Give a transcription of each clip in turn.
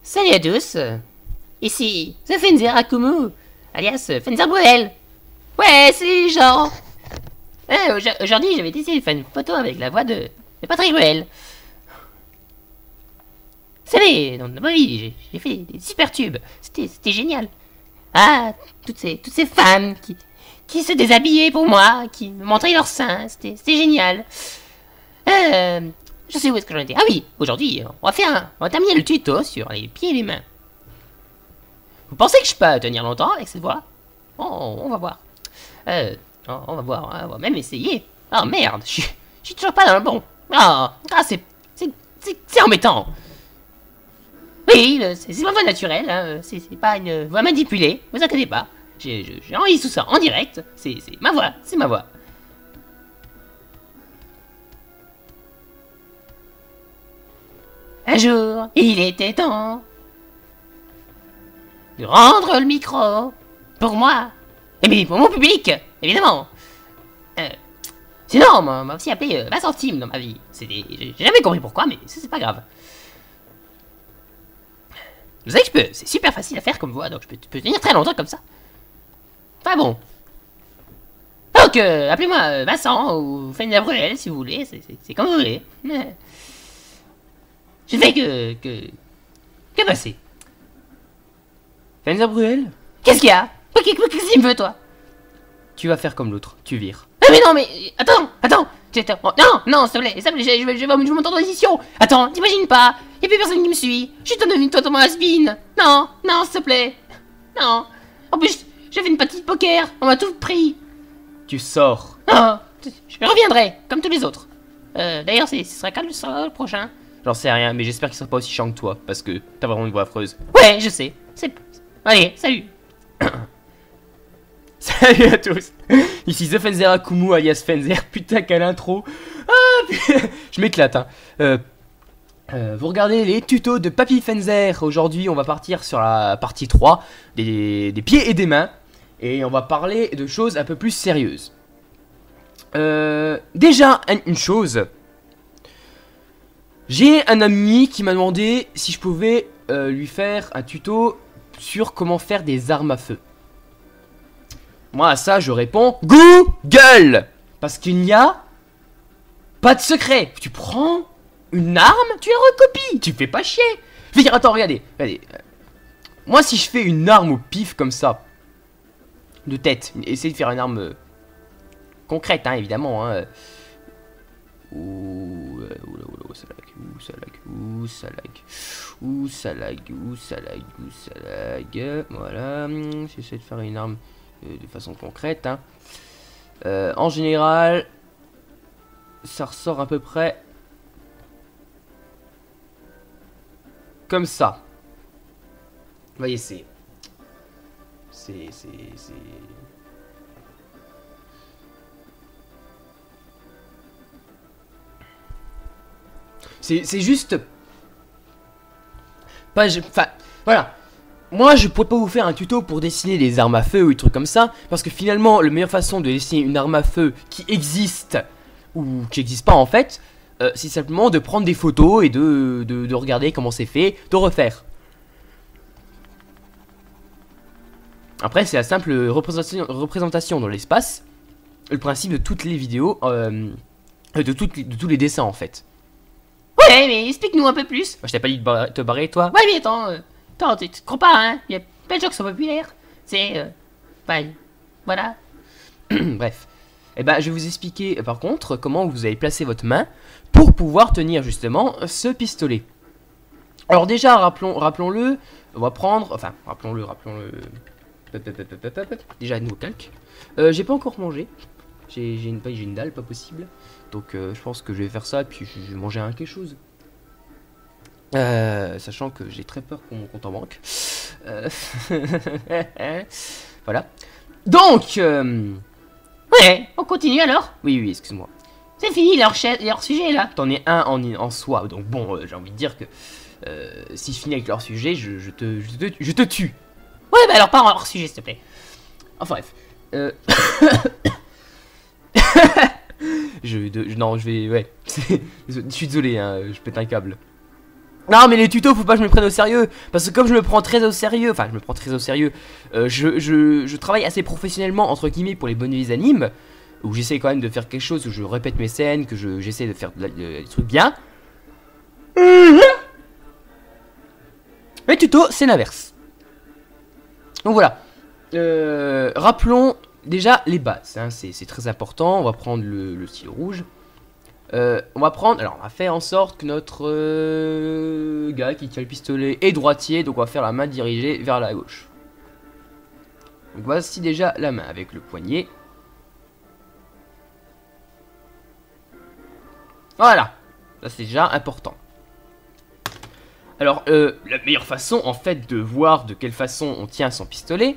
Salut à tous, ici The Fenzer Akumu, alias Fenzer Bruel. Ouais, c'est les gens. Aujourd'hui, j'avais décidé de faire une photo avec la voix de Patrick Bruel. Vous savez, dans ma vie, j'ai fait des super tubes, c'était génial. Ah, toutes ces femmes qui se déshabillaient pour moi, qui me montraient leurs seins, c'était génial. Je sais où est-ce que j'en étais. Ah oui, aujourd'hui, on va terminer le tuto sur les pieds et les mains. Vous pensez que je peux tenir longtemps avec cette voix? Oh, on va voir. On va voir, on va même essayer. Oh merde, je suis toujours pas dans le bon. C'est embêtant. Oui, c'est ma voix naturelle, hein. C'est pas une voix manipulée, vous inquiétez pas. J'ai enregistré tout ça en direct, c'est ma voix, c'est ma voix. Un jour, il était temps de rendre le micro pour moi, et bien pour mon public, évidemment. Sinon, on m'a aussi appelé 20 centimes dans ma vie. J'ai jamais compris pourquoi, mais c'est pas grave. Vous savez que c'est super facile à faire comme voix, donc je peux tenir très longtemps comme ça. Enfin bon. Donc, appelez-moi Vincent ou Fenzer Bruel si vous voulez, c'est comme vous voulez. Je fais que passer. Fenzer Bruel, Qu'est-ce qu'il y a? Qu'est-ce qu'il me veut, toi? tu vas faire comme l'autre, tu vires. Ah mais non, mais attends. Non, s'il te plaît, je vais monter en édition. Attends, t'imagines pas? Y'a plus personne qui me suit. Je suis devenu totalement has-been. Non, s'il te plaît. Non. En plus, j'ai fait une partie de poker. On m'a tout pris. Tu sors. Non, je reviendrai, comme tous les autres. D'ailleurs, ce sera quand le prochain? J'en sais rien, mais j'espère qu'il sera pas aussi chiant que toi, parce que t'as vraiment une voix affreuse. Ouais, je sais. Allez, salut. Salut à tous. Ici The Fenzer Akumu alias Fenzer. Putain, quelle intro. Ah, putain. Je m'éclate, hein. Vous regardez les tutos de Papy Fenzer. Aujourd'hui, on va partir sur la partie 3 des pieds et des mains. Et on va parler de choses un peu plus sérieuses. Déjà, une chose. J'ai un ami qui m'a demandé si je pouvais lui faire un tuto sur comment faire des armes à feu. Moi à ça je réponds Google. Parce qu'il n'y a pas de secret. Tu prends une arme, tu la recopies. Tu fais pas chier. Je vais dire attends regardez. Moi si je fais une arme au pif comme ça, de tête, essayez de faire une arme concrète hein, évidemment hein. Ça lag. Voilà, j'essaie de faire une arme de façon concrète hein. En général ça ressort à peu près comme ça. Vous voyez c'est juste pas enfin voilà. Moi je pourrais pas vous faire un tuto pour dessiner des armes à feu ou des trucs comme ça, parce que finalement la meilleure façon de dessiner une arme à feu qui existe ou qui n'existe pas en fait, c'est simplement de prendre des photos et de regarder comment c'est fait, de refaire. Après c'est la simple représentation dans l'espace, le principe de toutes les vidéos, de tous les dessins en fait. Ouais, mais explique-nous un peu plus. Je t'ai pas dit de te barrer toi. Ouais, mais attends, tu te crois pas, hein? Il y a plein de gens qui sont populaires. C'est, voilà. Bref. Et ben, je vais vous expliquer, par contre, comment vous allez placer votre main pour pouvoir tenir, justement, ce pistolet. Alors déjà, rappelons-le, on va prendre... Enfin, rappelons-le... Déjà, nouveau calque. J'ai pas encore mangé. J'ai une dalle, pas possible. Donc, je pense que je vais faire ça, puis je vais manger quelque chose. Sachant que j'ai très peur pour mon compte en banque. Voilà. Donc, ouais, on continue alors. oui, excuse-moi. C'est fini leur sujet là. T'en es un en soi, donc bon, j'ai envie de dire que si je finis avec leur sujet, je te tue. Ouais, bah alors pas en hors sujet s'il te plaît. Enfin bref. Non, je vais... Ouais. Je suis désolé, hein, je pète un câble. Non mais les tutos faut pas que je me prenne au sérieux. Parce que comme je me prends très au sérieux, enfin je me prends très au sérieux, je travaille assez professionnellement entre guillemets pour les bonnes vieilles animes, où j'essaie quand même de faire quelque chose, où je répète mes scènes, que j'essaie de faire des trucs bien. Les tutos c'est l'inverse. Donc voilà. Rappelons déjà les bases, hein, c'est très important. On va prendre le stylo rouge. On va prendre, alors on va faire en sorte que notre gars qui tient le pistolet est droitier, donc on va faire la main dirigée vers la gauche. Donc voici déjà la main avec le poignet. Voilà, ça c'est déjà important. Alors la meilleure façon en fait de voir de quelle façon on tient son pistolet,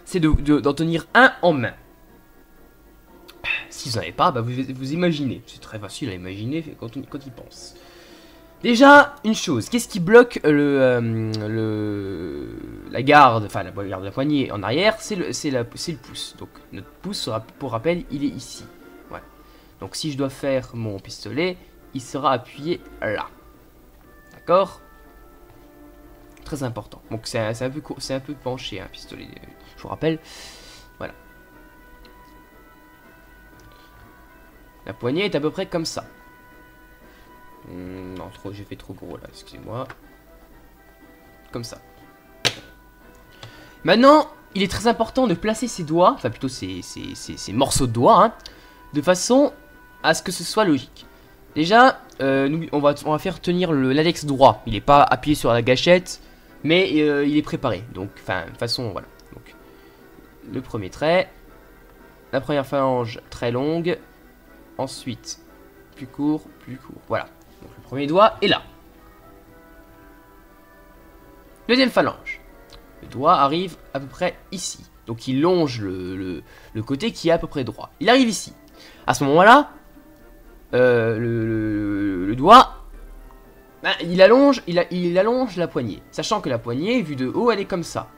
c'est d'en tenir un en main. Si vous n'en avez pas, bah vous imaginez. C'est très facile à imaginer quand il pense. Déjà, une chose. Qu'est-ce qui bloque la garde, enfin la garde de la poignée en arrière? C'est le pouce. Donc notre pouce sera, pour rappel, il est ici. Voilà. Donc si je dois faire mon pistolet, il sera appuyé là. D'accord? Très important. Donc c'est un peu penché un pistolet. Je vous rappelle. Voilà. La poignée est à peu près comme ça. Non, j'ai fait trop gros là, excusez-moi. Comme ça. Maintenant, il est très important de placer ses doigts, enfin plutôt ces morceaux de doigts, hein, de façon à ce que ce soit logique. Déjà, on va faire tenir l'index droit. Il n'est pas appuyé sur la gâchette, mais il est préparé. Donc, enfin, de façon, voilà. Donc, le premier trait, la première phalange très longue. Ensuite, plus court, voilà. Donc le premier doigt est là. Deuxième phalange. Le doigt arrive à peu près ici. Donc il longe le côté qui est à peu près droit. Il arrive ici. À ce moment-là, le doigt, ben, il allonge la poignée. Sachant que la poignée, vue de haut, elle est comme ça.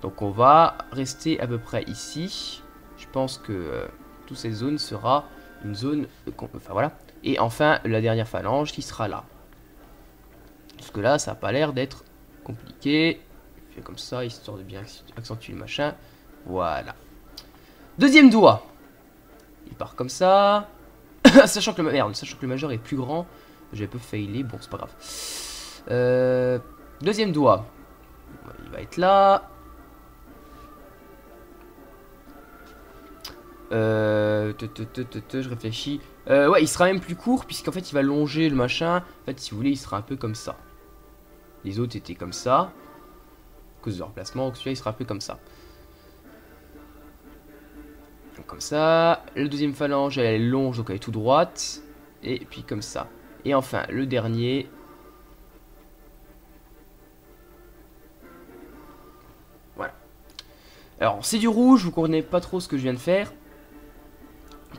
Donc on va rester à peu près ici. Je pense que toute cette zone sera une zone, enfin voilà. Et enfin, la dernière phalange qui sera là. Parce que là, ça n'a pas l'air d'être compliqué. Je fais comme ça, histoire de bien accentuer le machin. Voilà. Deuxième doigt. Il part comme ça. Sachant que le majeur est plus grand. J'ai un peu failé, bon, c'est pas grave. Deuxième doigt. Il va être là. Je réfléchis. Ouais, il sera même plus court puisqu'en fait il va longer le machin. En fait, si vous voulez, il sera un peu comme ça. Les autres étaient comme ça. À cause de leur placement, donc celui-là il sera un peu comme ça. Donc comme ça. La deuxième phalange, elle est longe, donc elle est tout droite. Et puis comme ça. Et enfin, le dernier. Voilà. Alors, c'est du rouge, vous comprenez pas trop ce que je viens de faire.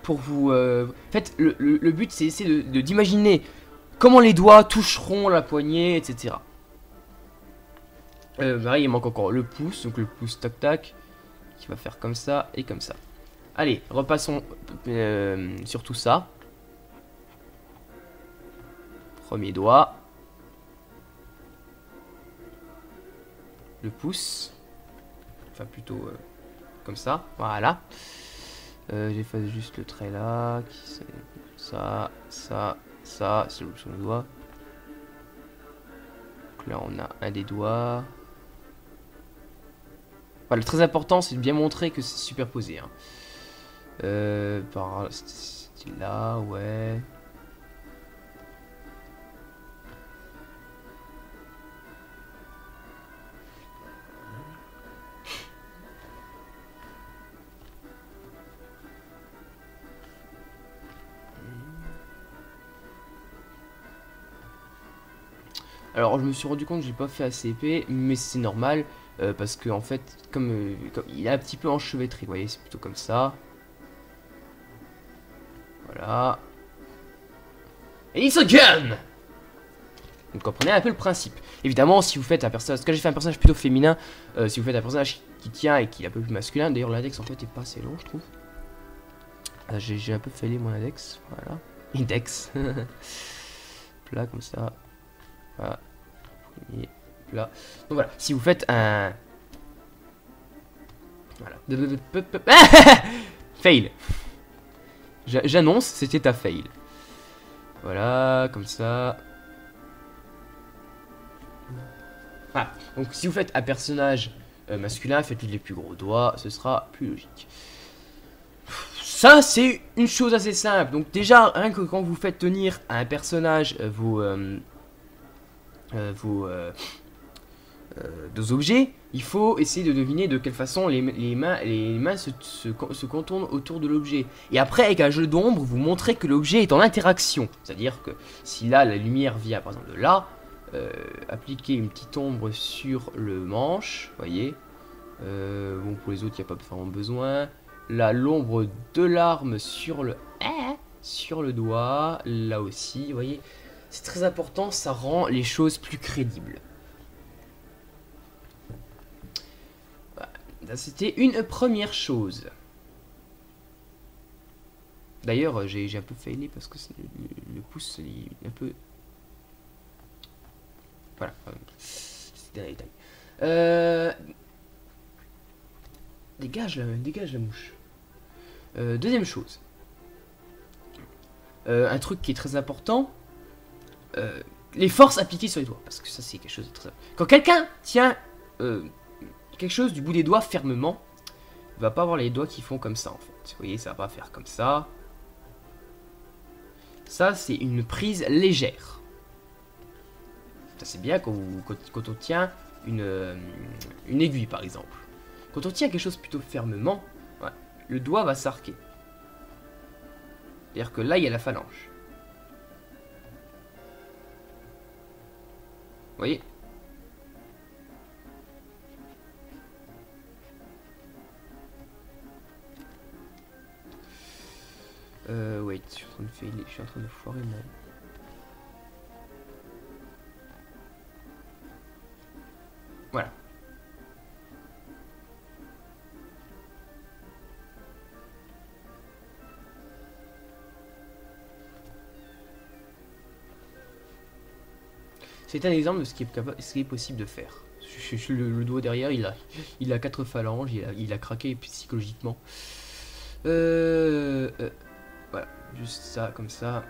Pour vous... En fait, le but, c'est essayer d'imaginer comment les doigts toucheront la poignée, etc. Pareil, il manque encore le pouce, donc le pouce tac-tac, qui va faire comme ça et comme ça. Allez, repassons sur tout ça. Premier doigt. Le pouce. Enfin, plutôt comme ça, voilà. J'efface juste le trait là, ça, sur le doigt. Donc là on a un des doigts. Voilà, le très important c'est de bien montrer que c'est superposé. Hein. Par style là, ouais. Alors je me suis rendu compte que j'ai pas fait assez épais, mais c'est normal parce que en fait comme il est un petit peu enchevêtré, vous voyez, c'est plutôt comme ça. Voilà. Et it's a gun. Vous comprenez un peu le principe. Évidemment, si vous faites un personnage, parce que j'ai fait un personnage plutôt féminin, si vous faites un personnage qui tient et qui est un peu plus masculin, d'ailleurs l'index en fait est pas assez long, je trouve. J'ai un peu failli mon index, voilà. Index. Là comme ça. Voilà. Et là. Donc voilà, si vous faites un... Voilà. Fail. J'annonce, c'était un fail. Voilà, comme ça. Voilà. Donc si vous faites un personnage masculin, faites-lui les plus gros doigts, ce sera plus logique. Ça, c'est une chose assez simple. Donc déjà, rien que quand vous faites tenir à un personnage deux objets, il faut essayer de deviner de quelle façon les mains se contournent autour de l'objet. Et après, avec un jeu d'ombre, vous montrez que l'objet est en interaction. C'est-à-dire que si là, la lumière vient par exemple de là, appliquer une petite ombre sur le manche, voyez. Bon, pour les autres, il n'y a pas vraiment besoin. Là, l'ombre de l'arme sur le doigt, là aussi, vous voyez. C'est très important, ça rend les choses plus crédibles. C'était une première chose. D'ailleurs, j'ai un peu failé parce que le pouce il est un peu... Voilà. C'était un détail. Dégage la mouche. Deuxième chose. Un truc qui est très important. Les forces appliquées sur les doigts. Parce que ça, c'est quelque chose de très important. Quand quelqu'un tient... quelque chose du bout des doigts fermement, il va pas avoir les doigts qui font comme ça en fait. Vous voyez, ça va pas faire comme ça. Ça, c'est une prise légère. Ça, c'est bien quand on tient une aiguille par exemple. Quand on tient quelque chose plutôt fermement, ouais, le doigt va s'arquer. C'est-à-dire que là, il y a la phalange. Vous voyez ? Wait, je suis en train de foirer mon... Voilà. C'est un exemple de ce qui est possible de faire. Le doigt derrière, il a 4 phalanges, il a craqué psychologiquement. Voilà, juste ça, comme ça.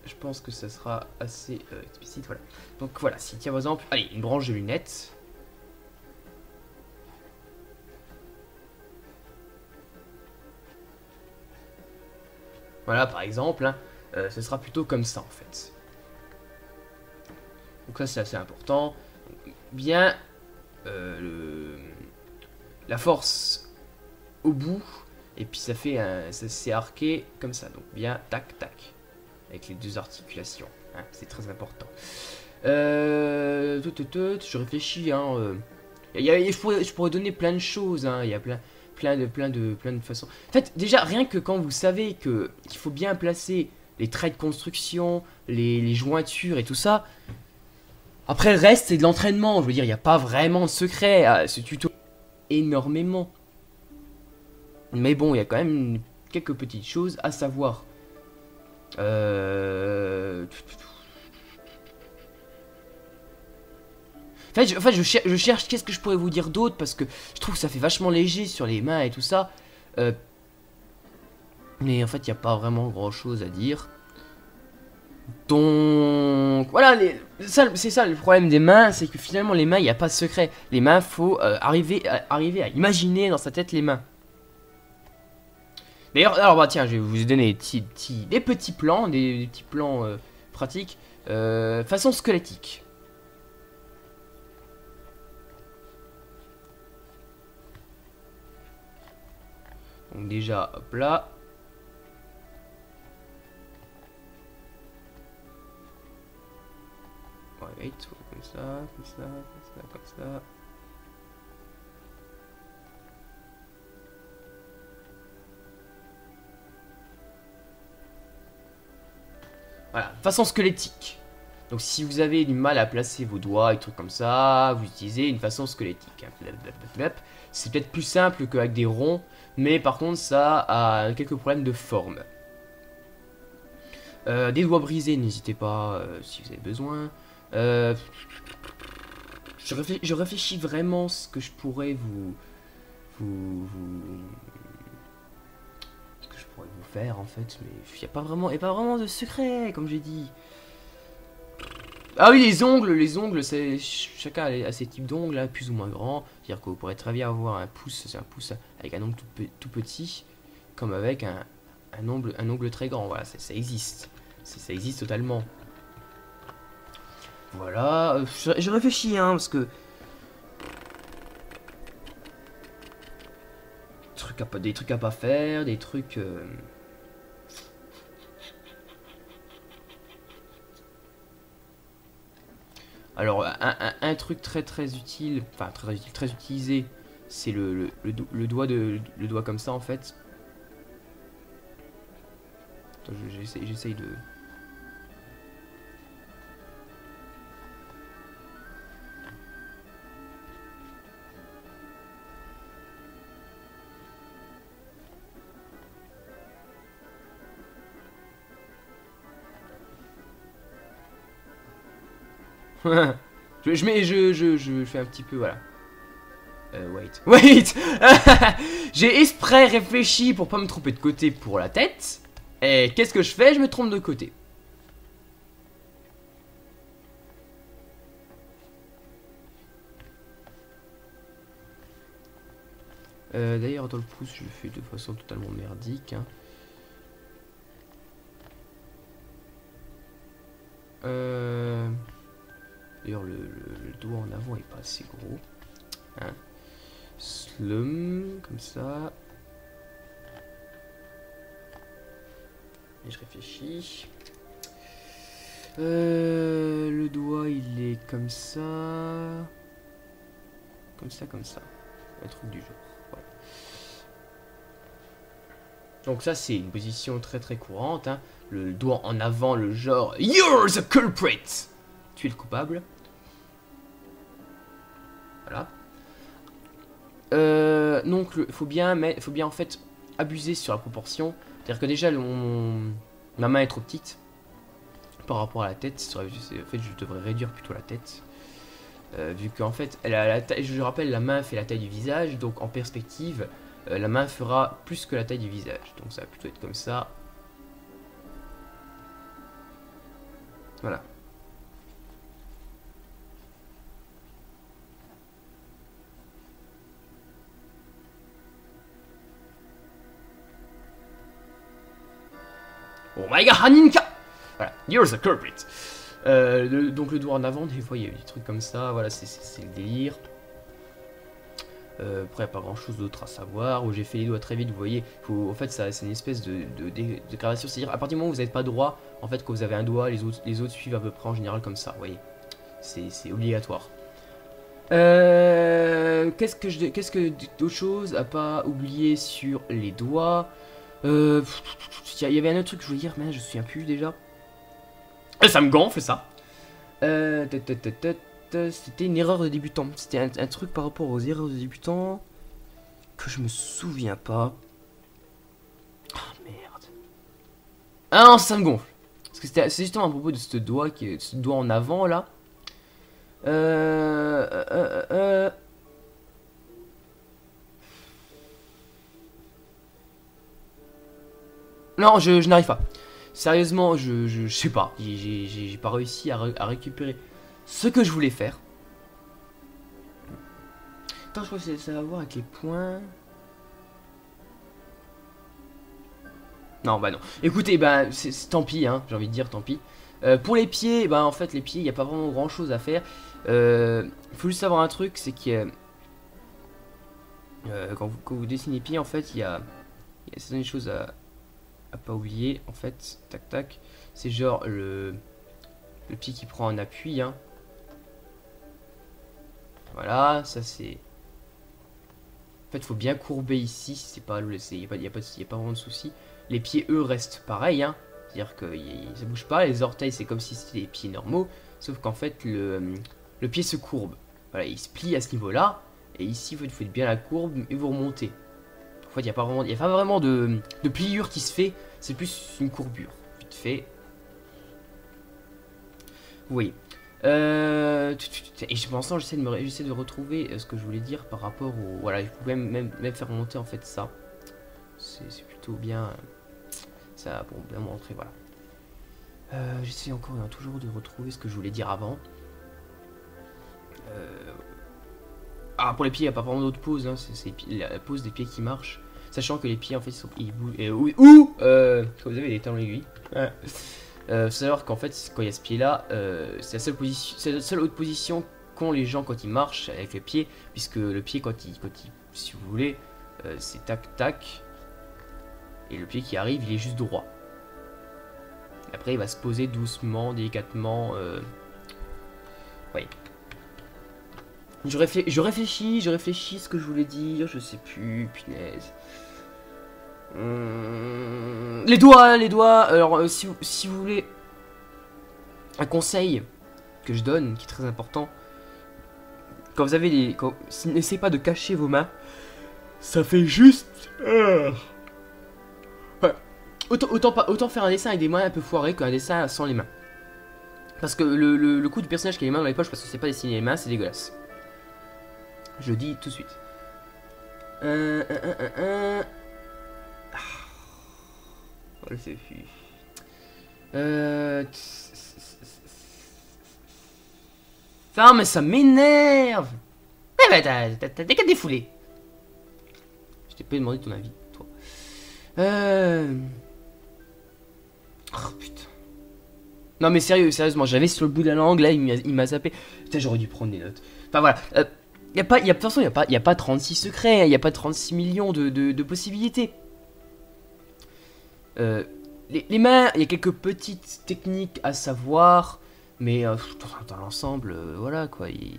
Je pense que ça sera assez explicite, voilà. Donc voilà, si tiens par exemple, allez, une branche de lunettes. Voilà, par exemple, hein, ce sera plutôt comme ça en fait. Donc ça c'est assez important. Bien, la force au bout. Et puis ça fait ça s'est arqué comme ça. Donc bien, tac, tac. Avec les deux articulations. Hein, c'est très important. Je réfléchis. Hein, je pourrais donner plein de choses. Hein, il y a plein de façons. En fait, déjà, rien que quand vous savez qu'il faut bien placer les traits de construction, les jointures et tout ça. Après, le reste, c'est de l'entraînement. Je veux dire, il n'y a pas vraiment de secret à ce tuto. Énormément. Mais bon, il y a quand même quelques petites choses à savoir. En fait, je cherche qu'est-ce que je pourrais vous dire d'autre parce que je trouve que ça fait vachement léger sur les mains et tout ça. Mais en fait, il n'y a pas vraiment grand-chose à dire. Donc, voilà, c'est ça le problème des mains, c'est que finalement les mains, il n'y a pas de secret. Les mains, faut arriver à imaginer dans sa tête les mains. D'ailleurs, alors bah tiens, je vais vous donner des petits plans, des petits plans pratiques, façon squelettique. Donc déjà, hop là. Ouais, wait, comme ça, comme ça, comme ça, comme ça. Voilà, façon squelettique. Donc si vous avez du mal à placer vos doigts et trucs comme ça, vous utilisez une façon squelettique. C'est peut-être plus simple qu'avec des ronds, mais par contre ça a quelques problèmes de forme. Des doigts brisés, n'hésitez pas si vous avez besoin. Euh, je réfléchis vraiment ce que je pourrais ce que je pourrais vous faire en fait, mais il n'y a pas vraiment de secret, comme j'ai dit. Ah oui, les ongles, c'est chacun a ses types d'ongles, là, plus ou moins grands. C'est-à-dire que vous pourrez très bien avoir un pouce, c'est un pouce avec un ongle tout petit, comme avec un ongle très grand. Voilà, ça existe. Ça existe totalement. Voilà, je réfléchis, hein, parce que... Des trucs à pas faire, des trucs... Alors, un truc très utile, enfin très utile, très utilisé, c'est le doigt comme ça, en fait. Attends, j'essaye de... je fais un petit peu, voilà. Wait. J'ai exprès réfléchi pour pas me tromper de côté pour la tête. Et qu'est-ce que je fais? Je me trompe de côté. D'ailleurs, dans le pouce, je le fais de façon totalement merdique. Hein. D'ailleurs, le doigt en avant est pas assez gros. Hein. Slum, comme ça. Et je réfléchis. Le doigt, il est comme ça. Comme ça. Un truc du genre. Voilà. Donc ça, c'est une position très courante. Hein. Le doigt en avant, le genre You're the culprit. Tu es le coupable. Voilà. Donc, faut bien en fait abuser sur la proportion. C'est-à-dire que déjà, ma main est trop petite par rapport à la tête. En fait, je devrais réduire plutôt la tête. Vu qu'en fait, je rappelle, la main fait la taille du visage. Donc, en perspective, la main fera plus que la taille du visage. Donc, ça va plutôt être comme ça. Voilà. Oh my god, Haninka! Voilà, you're the culprit. Donc le doigt en avant, des fois il y a des trucs comme ça, voilà, c'est le délire. Après, pas grand chose d'autre à savoir. Où j'ai fait les doigts très vite, vous voyez. En fait, c'est une espèce de dégradation. C'est-à-dire, à partir du moment où vous n'êtes pas droit, en fait, quand vous avez un doigt, les autres suivent à peu près en général comme ça, vous voyez. C'est obligatoire. Qu'est-ce que d'autre chose à pas oublier sur les doigts? Il y avait un autre truc que je voulais dire, mais je me souviens plus déjà. Ça me gonfle ça. C'était une erreur de débutant. C'était un truc par rapport aux erreurs de débutant que je me souviens pas. Ah merde. Ah non, ça me gonfle. Parce que c'est justement à propos de ce doigt en avant là. Non, je n'arrive pas. Sérieusement, je sais pas. J'ai pas réussi à récupérer ce que je voulais faire. Attends, je crois que ça va voir avec les points. Non, bah non. Écoutez, bah, tant pis, hein, j'ai envie de dire tant pis. Pour les pieds, bah en fait, les pieds, il n'y a pas vraiment grand chose à faire. Faut juste savoir un truc, c'est que quand vous dessinez les pieds, en fait, il y a certaines choses à pas oublier. En fait, tac tac, c'est genre le pied qui prend un appui, hein. Voilà, ça c'est. En fait, faut bien courber ici, c'est pas, y a pas vraiment de souci. Les pieds, eux, restent pareils, hein. C'est-à-dire que ça bouge pas. Les orteils, c'est comme si c'était des pieds normaux, sauf qu'en fait, le pied se courbe. Voilà, il se plie à ce niveau-là, et ici, vous faites bien la courbe et vous remontez. En fait, il n'y a pas vraiment de pliure qui se fait, c'est plus une courbure. Vite fait. Vous voyez. Et pour l'instant, j'essaie de retrouver ce que je voulais dire par rapport au... Voilà, je pouvais même faire remonter en fait ça. C'est plutôt bien... Ça, bon, bien montrer, voilà. J'essaie encore toujours de retrouver ce que je voulais dire avant. Ah, pour les pieds, il n'y a pas vraiment d'autre pause, hein, c'est la pose des pieds qui marche. Sachant que les pieds, en fait, ils bougent... quand vous avez des talons aiguilles. Faut savoir qu'en fait, quand il y a ce pied-là, c'est la seule autre position qu'ont les gens quand ils marchent avec les pieds, puisque le pied, si vous voulez, c'est tac tac, et le pied qui arrive, il est juste droit. Après, il va se poser doucement, délicatement. Oui. Je réfléchis ce que je voulais dire, je sais plus, punaise. Les doigts. Alors, si vous voulez un conseil que je donne, qui est très important, quand vous avez n'essayez pas de cacher vos mains. Ça fait juste. Ouais. Autant faire un dessin avec des mains un peu foirées qu'un dessin sans les mains. Parce que le coup du personnage qui a les mains dans les poches parce que c'est pas dessiner les mains, c'est dégueulasse. Je dis tout de suite. Oh, c'est fou. Ah, mais ça m'énerve. Eh ben, t'as qu'à te défouler. Je t'ai pas demandé ton avis, toi. Oh, putain. Non, mais sérieusement, j'avais sur le bout de la langue, là, il m'a zappé. Putain, j'aurais dû prendre des notes. Enfin, voilà. De toute façon, il n'y a pas 36 secrets, il n'y a pas 36 millions de possibilités. Les mains, il y a quelques petites techniques à savoir, mais dans l'ensemble, voilà quoi. Il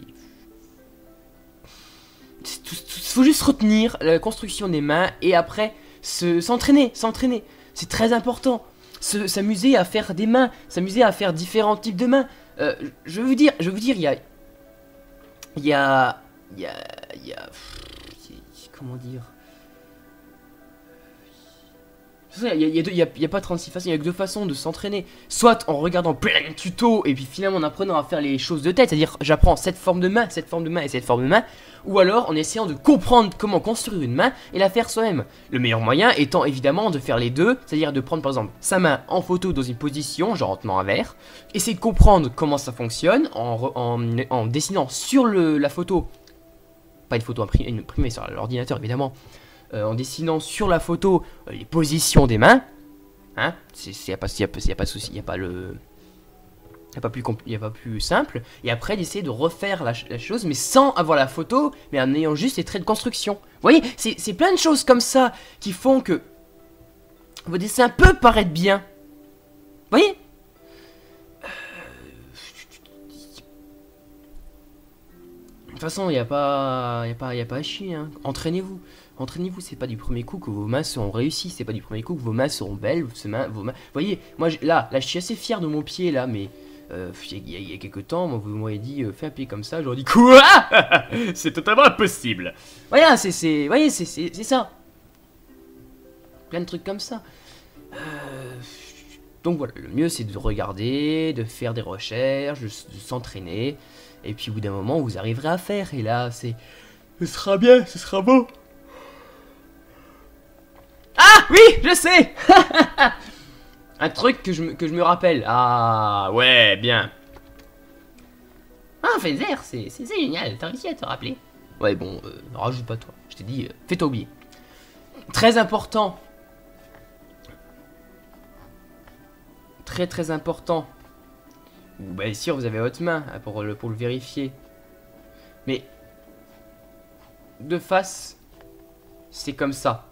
faut juste retenir la construction des mains et après s'entraîner. C'est très important. S'amuser à faire des mains, s'amuser à faire différents types de mains. Je veux vous dire, il y a comment dire? Il y a pas 36 façons, il y a que deux façons de s'entraîner. Soit en regardant plein de tutos et puis finalement en apprenant à faire les choses de tête, c'est-à-dire j'apprends cette forme de main, cette forme de main et cette forme de main. Ou alors en essayant de comprendre comment construire une main et la faire soi-même. Le meilleur moyen étant évidemment de faire les deux, c'est-à-dire de prendre par exemple sa main en photo dans une position, genre en tenant un verre, essayer de comprendre comment ça fonctionne en dessinant sur la photo, pas une photo imprimée sur l'ordinateur évidemment, en dessinant sur la photo les positions des mains, hein, il n'y a pas de souci, il n'y a pas le... Il n'y a pas plus simple. Et après d'essayer de refaire la chose, mais sans avoir la photo, mais en ayant juste les traits de construction. Vous voyez, c'est plein de choses comme ça qui font que vos dessins peuvent paraître bien. Vous voyez? De toute façon, il n'y a pas à chier. Hein. Entraînez-vous. Entraînez-vous, c'est pas du premier coup que vos mains seront réussies, c'est pas du premier coup que vos mains seront belles, vos mains... Vous voyez, moi, là, je suis assez fier de mon pied, là, mais... il y a quelques temps, moi, vous m'auriez dit, fais un pied comme ça, j'aurais dit, quoi? C'est totalement impossible. Voilà, voyez, c'est ça. Plein de trucs comme ça. Donc voilà, le mieux, c'est de regarder, de faire des recherches, de s'entraîner, et puis au bout d'un moment, vous arriverez à faire, et là, ce sera bien, ce sera beau. Ah oui, je sais. Un truc que je me rappelle. Ah ouais, bien. Ah, Fenzer, c'est génial, t'as réussi à te rappeler. Ouais, bon, rajoute pas toi. Je t'ai dit, fais-toi oublier. Très important. Très important. Bien sûr, vous avez votre main pour le vérifier. Mais de face, c'est comme ça.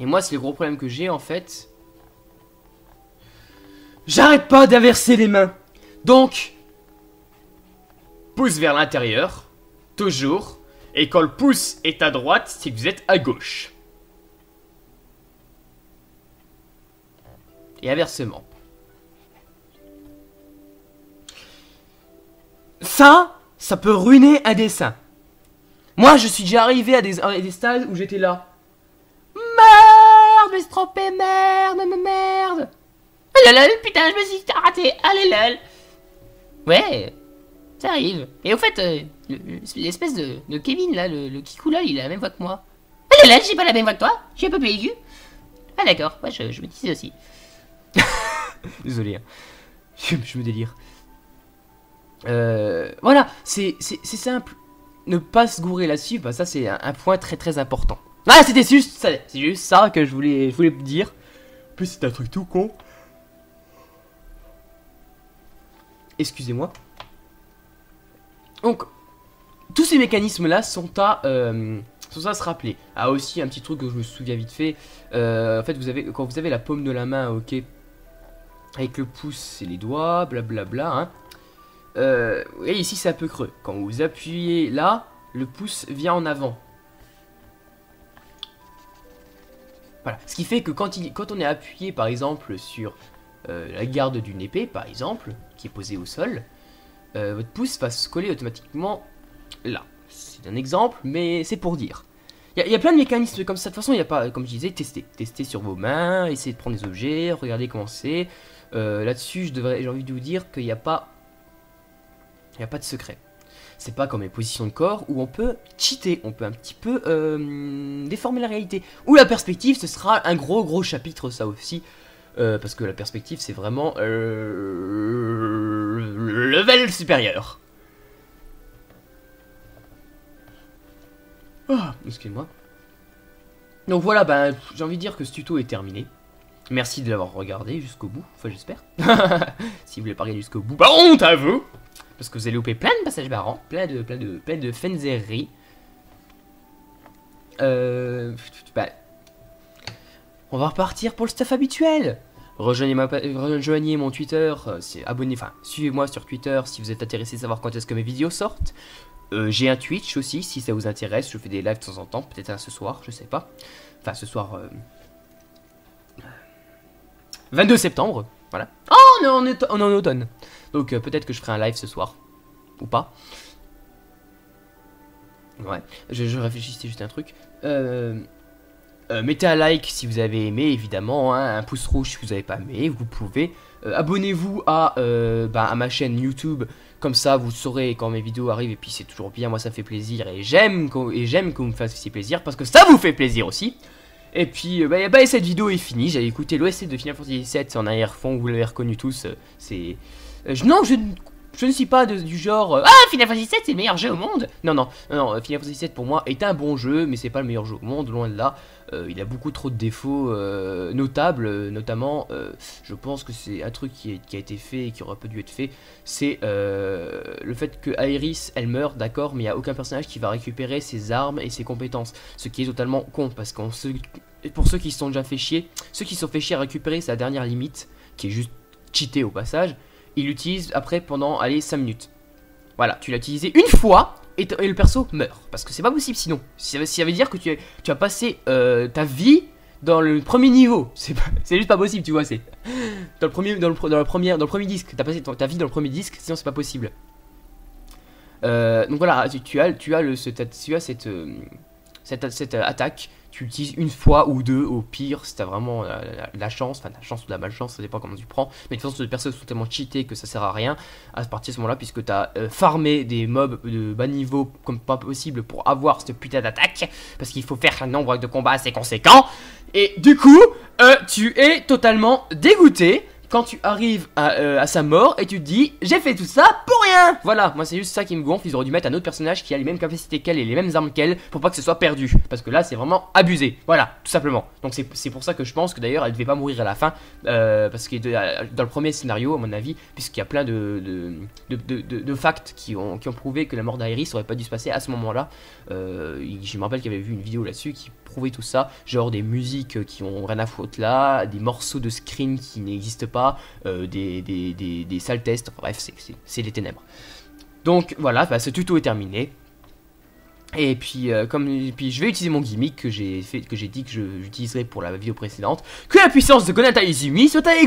Et moi, c'est le gros problème que j'ai en fait. J'arrête pas d'inverser les mains. Donc, pouce vers l'intérieur, toujours. Et quand le pouce est à droite, c'est que vous êtes à gauche. Et inversement. Ça peut ruiner un dessin. Moi, je suis déjà arrivé à des stades où j'étais là. Merde, je me suis trompé, merde. Ah là là, putain, je me suis raté. Allez là. Ouais, ça arrive. Et au fait, l'espèce de Kevin, là, le Kikou, là, il a la même voix que moi. Ah là là, j'ai pas la même voix que toi. Je suis un peu plus aigu. Ah d'accord, ouais, je me disais aussi. Désolé, hein. Je me délire. Voilà, c'est simple. Ne pas se gourer là-dessus, bah ça c'est un point très très important. Ah, c'était juste ça que je voulais dire. En plus, c'est un truc tout con. Excusez-moi. Donc, tous ces mécanismes-là sont à se rappeler. Ah, aussi, un petit truc que je me souviens vite fait. En fait, quand vous avez la paume de la main, ok, avec le pouce et les doigts, blablabla, hein. Et ici, c'est un peu creux. Quand vous appuyez là, le pouce vient en avant. Voilà. Ce qui fait que quand on est appuyé, par exemple, sur la garde d'une épée, par exemple, qui est posée au sol, votre pouce va se coller automatiquement là. C'est un exemple, mais c'est pour dire. Il y a plein de mécanismes comme ça. De toute façon, il n'y a pas, comme je disais, tester sur vos mains, essayer de prendre des objets, regarder comment c'est. Là-dessus, j'ai envie de vous dire qu'il n'y a pas de secret. C'est pas comme les positions de corps où on peut cheater, on peut un petit peu déformer la réalité. Ou la perspective, ce sera un gros chapitre, ça aussi. Parce que la perspective, c'est vraiment le level supérieur. Oh, excusez-moi. Donc voilà, ben, j'ai envie de dire que ce tuto est terminé. Merci de l'avoir regardé jusqu'au bout, enfin j'espère. Si vous voulez pas regarder jusqu'au bout, bah honte à vous. Parce que vous allez louper plein de passages marrants, plein de fenzeries. Bah, on va repartir pour le stuff habituel. Rejoignez mon Twitter, suivez-moi sur Twitter si vous êtes intéressé à savoir quand est-ce que mes vidéos sortent. J'ai un Twitch aussi, si ça vous intéresse, je fais des lives de temps en temps, peut-être ce soir, je sais pas. Enfin, ce soir... 22 septembre, voilà. Oh, on est en automne. Donc peut-être que je ferai un live ce soir. Ou pas. Ouais, je réfléchissais juste à un truc. Mettez un like si vous avez aimé, évidemment, hein, un pouce rouge si vous n'avez pas aimé, vous pouvez. Abonnez-vous à ma chaîne YouTube, comme ça vous saurez quand mes vidéos arrivent, et puis c'est toujours bien, moi ça me fait plaisir, et j'aime que vous me fassiez plaisir, parce que ça vous fait plaisir aussi. Et puis, cette vidéo est finie, j'avais écouté l'OST de Final Fantasy VII en arrière-fond, vous l'avez reconnu tous, c'est... non, je ne suis pas du genre ah, Final Fantasy VII c'est le meilleur jeu au monde. Non, Final Fantasy VII pour moi est un bon jeu, mais c'est pas le meilleur jeu au monde, loin de là. Il a beaucoup trop de défauts notables, notamment, je pense que c'est un truc qui a été fait et qui aurait pas dû être fait, c'est le fait que Aeris, elle meurt, d'accord, mais il n'y a aucun personnage qui va récupérer ses armes et ses compétences, ce qui est totalement con, parce que pour ceux qui se sont déjà fait chier, ceux qui se sont fait chier à récupérer sa dernière limite, qui est juste cheaté au passage, il l'utilise après pendant, allez, 5 minutes. Voilà, tu l'as utilisé une fois et le perso meurt. Parce que c'est pas possible sinon. Ça veut dire que tu as passé ta vie dans le premier niveau. C'est juste pas possible, tu vois. C'est dans le premier disque. T'as passé ta vie dans le premier disque, sinon c'est pas possible. Donc voilà, tu as cette attaque. Tu l'utilises une fois ou deux au pire si t'as vraiment la chance, enfin la chance ou la malchance, ça dépend comment tu prends. Mais de toute façon, les personnes sont tellement cheatées que ça sert à rien à partir de ce moment-là, puisque t'as farmé des mobs de bas niveau comme pas possible pour avoir cette putain d'attaque, parce qu'il faut faire un nombre de combats assez conséquent. Et du coup, tu es totalement dégoûté quand tu arrives à sa mort et tu te dis j'ai fait tout ça pour rien. Voilà, moi c'est juste ça qui me gonfle. Ils auraient dû mettre un autre personnage qui a les mêmes capacités qu'elle et les mêmes armes qu'elle pour pas que ce soit perdu, parce que là c'est vraiment abusé. Voilà, tout simplement. Donc c'est pour ça que je pense que d'ailleurs elle devait pas mourir à la fin, parce que dans le premier scénario à mon avis, puisqu'il y a plein de facts qui ont prouvé que la mort d'Aeris aurait pas dû se passer à ce moment là. Je me rappelle qu'il y avait vu une vidéo là-dessus qui prouvait tout ça, genre des musiques qui ont rien à foutre là, des morceaux de screen qui n'existent pas, des sales tests, bref, c'est les ténèbres. Donc voilà, ce tuto est terminé. Et puis, je vais utiliser mon gimmick que j'ai dit que j'utiliserai pour la vidéo précédente. Que la puissance de Konata Izumi soit avec vous.